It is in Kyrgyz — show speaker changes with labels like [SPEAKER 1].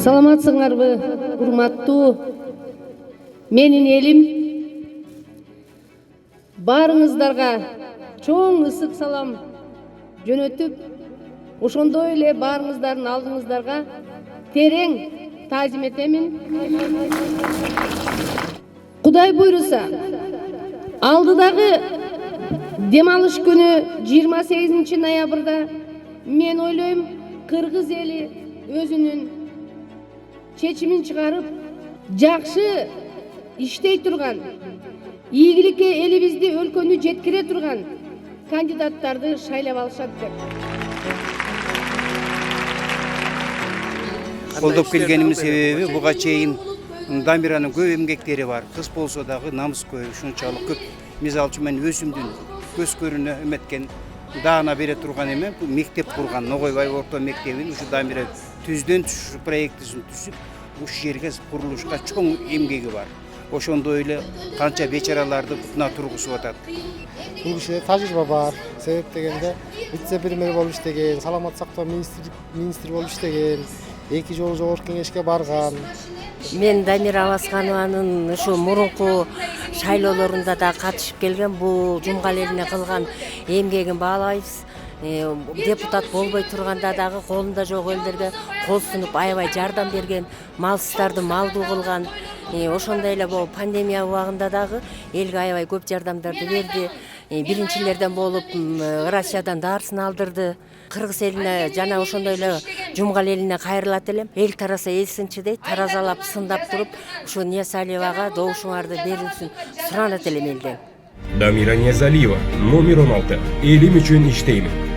[SPEAKER 1] Саламатсыңарбы, урматтуу менин элим? Барыңыздарга чоң ысык салам жөнөтүп, ошондой эле баарыңыздардын алдыңыздарга терең таазим этемин. Кудай буйруса, алдыдагы дем алыш күнү 28 ноябрда мен ойлойм, кыргыз эли өзүнүн чечимин чыгарып, жакшы иштей турган, ийгиликке элибизди, өлкөнү жеткире турган кандидаттарды шайлап алышат деп.
[SPEAKER 2] Колдоп келгенimiz себеби буга чейин Дамиранын көп эмгектери бар. Кыз болсо дагы намыскөй, ушунчалык көп. Мисалы үчүн мен өзүмдүн көз көрүнө эметкен даана бере турган эме мектеп курган, Ногойбай орто мектебин ушу Дамира түздөн түшүп проектисин түзүп, ушу жерге курулушка чоң эмгеги бар. Ошондой эле канча бечараларды бутуна тургузуп атат.
[SPEAKER 3] Бул кишиде тажрыйба бар. Себеп дегенде вице-премьер болуп иштеген, саламат сактоо министри болуп иштеген, 2 жолу жогорку кеңешке барган.
[SPEAKER 4] Мен Дамира Аласканованын ушу мурунку шайлоолорунда да катышып келген, бул Жумгал элине кылган эмгегин баалайбыз. Депутат болбой турганда дагы колунда жок элдерге кол сунуп аябай жардам берген, малсыздарды малдуу кылган. Ошондой эле бул пандемия убагында дагы элге аябай көп жардамдарды берди. Биринчилерден болуп Россиядан дарысын алдырды. Кыргыз элине жана ошондой эле Жумгал элине кайрылат элем. Эл тараса элсинчи дейт, таразалап сындап туруп, ушу Ниязалиевага добушуңарды берилсин суранат элем элден.
[SPEAKER 5] Дамира Ниязалиева, номер 16. Элим үчүн иштеймин.